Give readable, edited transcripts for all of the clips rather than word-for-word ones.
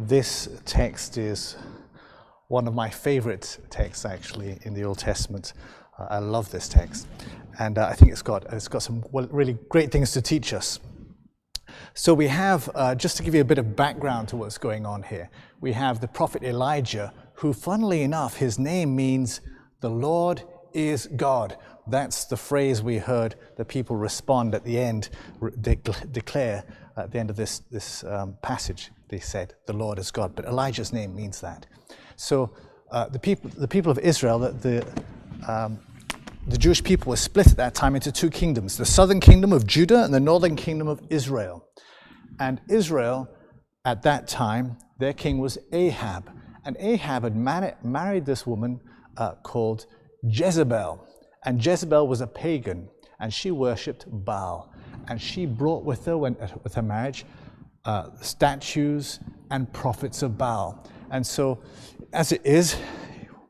This text is one of my favorite texts, actually, in the Old Testament. I love this text, and I think it's got some really great things to teach us. So we have, just to give you a bit of background to what's going on here, we have the prophet Elijah, who, funnily enough, his name means "the Lord is God." That's the phrase we heard the people respond at the end, declare at the end of this passage. They said, "The Lord is God," but Elijah's name means that. So the people of Israel, the Jewish people were split at that time into two kingdoms: the southern kingdom of Judah and the northern kingdom of Israel. And Israel, at that time, their king was Ahab, and Ahab had married this woman called Jezebel. And Jezebel was a pagan, and she worshipped Baal. And she brought with her, with her marriage, statues and prophets of Baal. And so, as it is,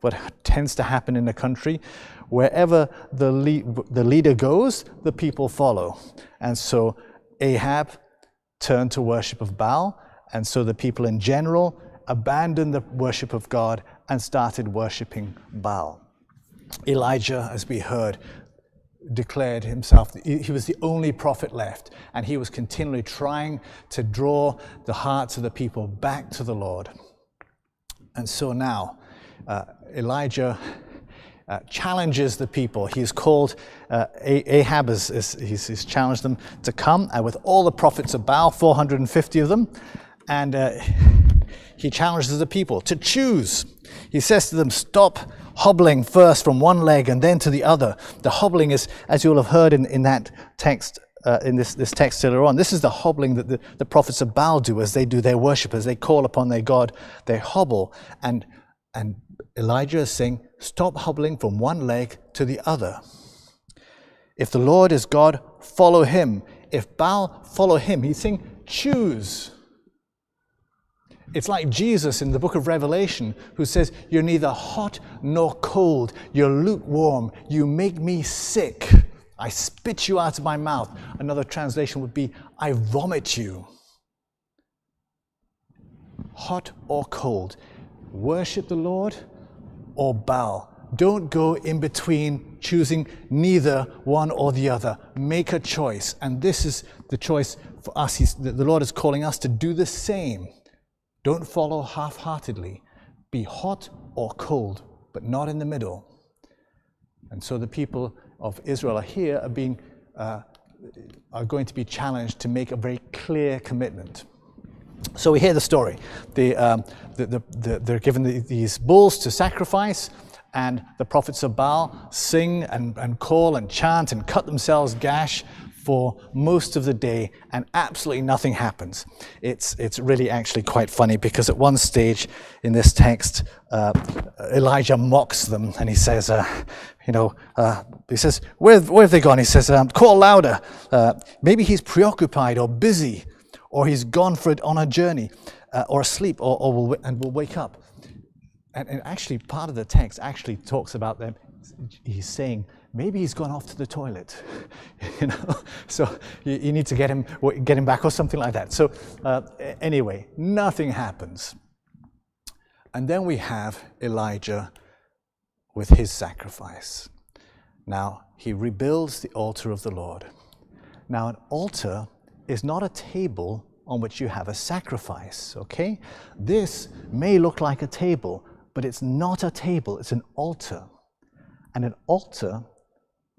what tends to happen in a country, wherever the leader goes, the people follow. And so Ahab turned to worship of Baal, and so the people in general abandoned the worship of God and started worshiping Baal. Elijah, as we heard, declared himself, he was the only prophet left, and he was continually trying to draw the hearts of the people back to the Lord. And so now, Elijah challenges the people. He's called, Ahab, he's challenged them to come with all the prophets of Baal, 450 of them, and he challenges the people to choose. He says to them, stop hobbling first from one leg and then to the other. The hobbling is, as you'll have heard in that text, in this text later on, this is the hobbling that the prophets of Baal do as they do their worship, as they call upon their God, they hobble. And Elijah is saying, stop hobbling from one leg to the other. If the Lord is God, follow him. If Baal, follow him. He's saying, choose. It's like Jesus in the book of Revelation, who says, you're neither hot nor cold. You're lukewarm. You make me sick. I spit you out of my mouth. Another translation would be, I vomit you. Hot or cold. Worship the Lord or Baal. Don't go in between, choosing neither one or the other. Make a choice. And this is the choice for us. The Lord is calling us to do the same. Don't follow half-heartedly. Be hot or cold, but not in the middle. And so the people of Israel are going to be challenged to make a very clear commitment. So we hear the story. They're given these bulls to sacrifice, and the prophets of Baal sing and call and chant and cut themselves gash for most of the day, and absolutely nothing happens. It's really actually quite funny, because at one stage in this text, Elijah mocks them, and he says, where have they gone? He says, call louder. Maybe he's preoccupied or busy, or he's gone on a journey, or asleep, or will wake up. And actually, part of the text actually talks about them. He's saying, maybe he's gone off to the toilet, So you need to get him back or something like that. So anyway, nothing happens. And then we have Elijah with his sacrifice. Now, he rebuilds the altar of the Lord. Now, an altar is not a table on which you have a sacrifice, okay? This may look like a table, but it's not a table, it's an altar. And an altar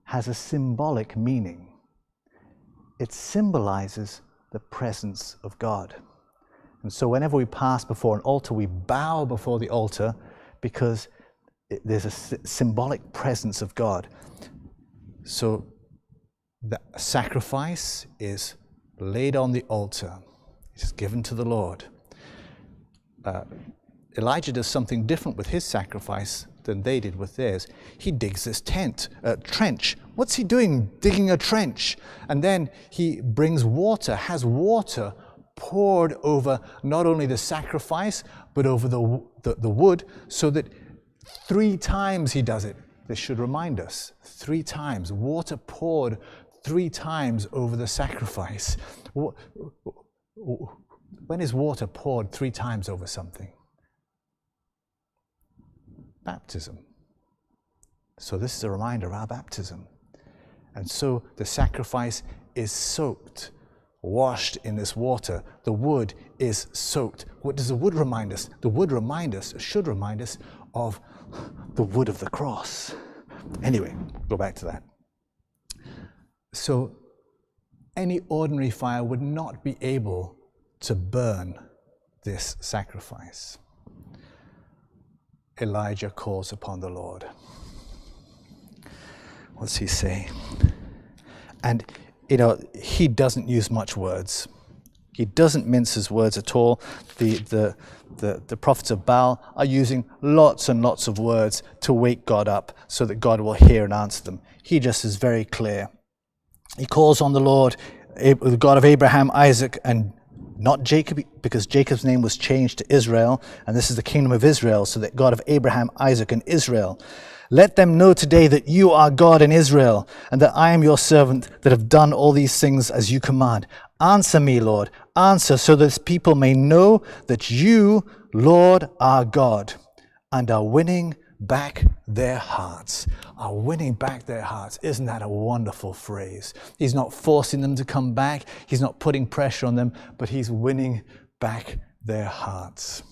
has a symbolic meaning. It symbolizes the presence of God. And so whenever we pass before an altar, we bow before the altar, because there's a symbolic presence of God. So the sacrifice is laid on the altar. It's given to the Lord. Elijah does something different with his sacrifice than they did with theirs. He digs this trench. What's he doing, digging a trench? And then he brings water, has water poured over not only the sacrifice, but over the wood, so that 3 times he does it. This should remind us, 3 times, water poured 3 times over the sacrifice. When is water poured 3 times over something? Baptism. So this is a reminder of our baptism. And so the sacrifice is soaked, washed in this water. The wood is soaked. What does the wood remind us? The wood should remind us of the wood of the cross. Anyway, go back to that. So any ordinary fire would not be able to burn this sacrifice. Elijah calls upon the Lord. What's he say? And, he doesn't use much words. He doesn't mince his words at all. The prophets of Baal are using lots and lots of words to wake God up so that God will hear and answer them. He just is very clear. He calls on the Lord, the God of Abraham, Isaac, and not Jacob, because Jacob's name was changed to Israel, and this is the kingdom of Israel, so that God of Abraham, Isaac, and Israel. Let them know today that you are God in Israel, and that I am your servant that have done all these things as you command. Answer me, Lord, answer, so that this people may know that you, Lord, are God, and are winning back their hearts. Are winning back their hearts. Isn't that a wonderful phrase? He's not forcing them to come back. He's not putting pressure on them, but he's winning back their hearts.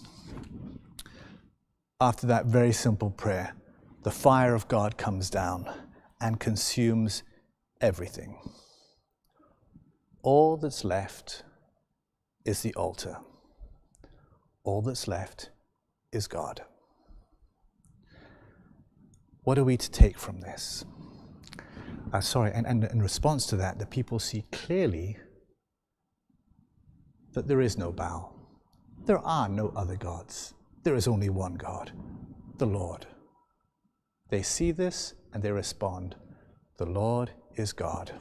After that very simple prayer, the fire of God comes down and consumes everything. All that's left is the altar. All that's left is God. What are we to take from this? And in response to that, the people see clearly that there is no Baal. There are no other gods. There is only one God, the Lord. They see this and they respond, the Lord is God.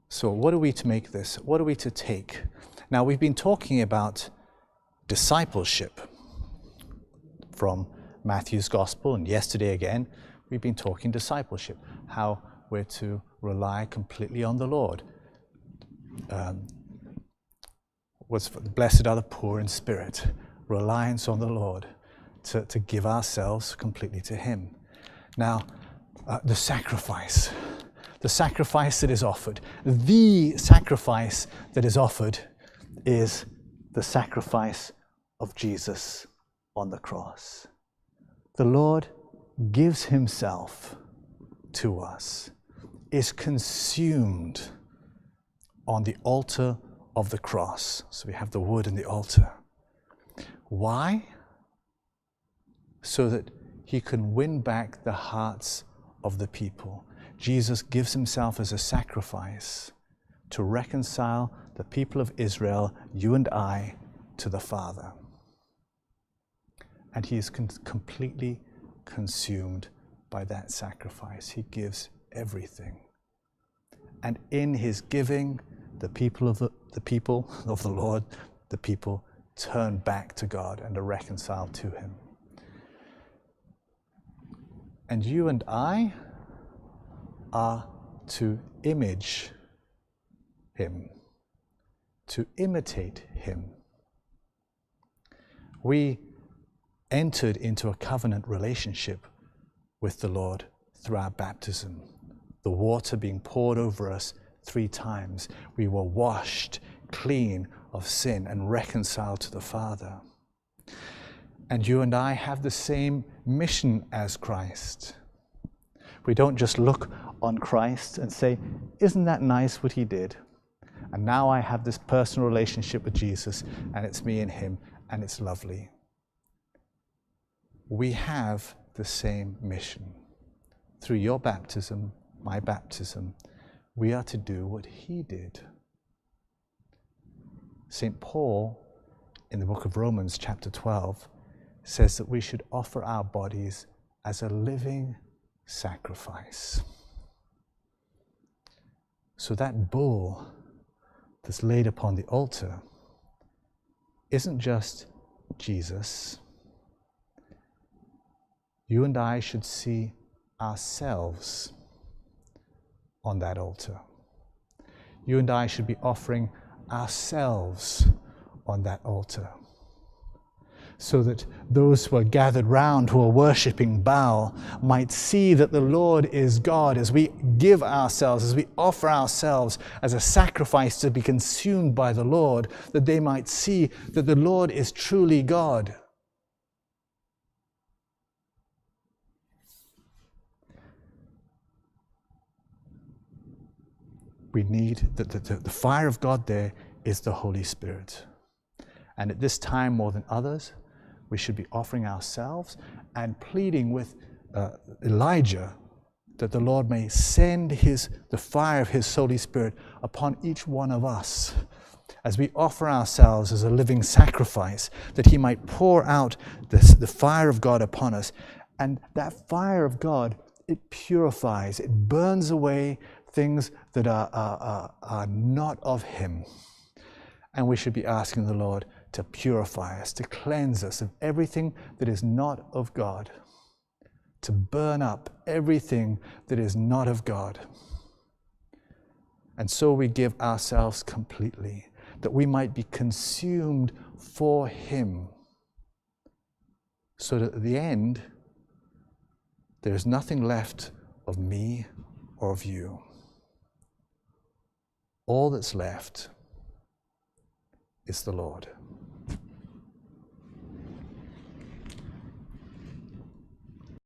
So what are we to make this? What are we to take? Now, we've been talking about discipleship from Matthew's Gospel, and yesterday again, we've been talking discipleship, how we're to rely completely on the Lord. Blessed are the poor in spirit, reliance on the Lord, to give ourselves completely to Him. Now, the sacrifice that is offered, the sacrifice that is offered is the sacrifice of Jesus on the cross. The Lord gives Himself to us, is consumed on the altar of the cross. So we have the wood and the altar. Why? So that He can win back the hearts of the people. Jesus gives Himself as a sacrifice to reconcile the people of Israel, you and I, to the Father. And He is completely consumed by that sacrifice. He gives everything. And in His giving, the people of the Lord, the people turn back to God and are reconciled to Him. And you and I are to image Him, to imitate Him. We entered into a covenant relationship with the Lord through our baptism, the water being poured over us 3 times. We were washed clean of sin and reconciled to the Father. And you and I have the same mission as Christ. We don't just look on Christ and say, isn't that nice what He did? And now I have this personal relationship with Jesus, and it's me and Him, and it's lovely. We have the same mission. Through your baptism, my baptism, we are to do what He did. St. Paul, in the book of Romans, chapter 12, says that we should offer our bodies as a living sacrifice. So that bull that's laid upon the altar isn't just Jesus. You and I should see ourselves on that altar. you and I should be offering ourselves on that altar, so that those who are gathered round, who are worshipping Baal, might see that the Lord is God as we give ourselves, as we offer ourselves as a sacrifice to be consumed by the Lord, that they might see that the Lord is truly God. We need the fire of God there is the Holy Spirit. And at this time, more than others, we should be offering ourselves and pleading with Elijah that the Lord may send the fire of his Holy Spirit upon each one of us as we offer ourselves as a living sacrifice, that he might pour out the fire of God upon us. And that fire of God, it purifies, it burns away things that are not of him. And we should be asking the Lord to purify us, to cleanse us of everything that is not of God, to burn up everything that is not of God. And so we give ourselves completely, that we might be consumed for him, so that at the end, there is nothing left of me or of you. All that's left is the Lord.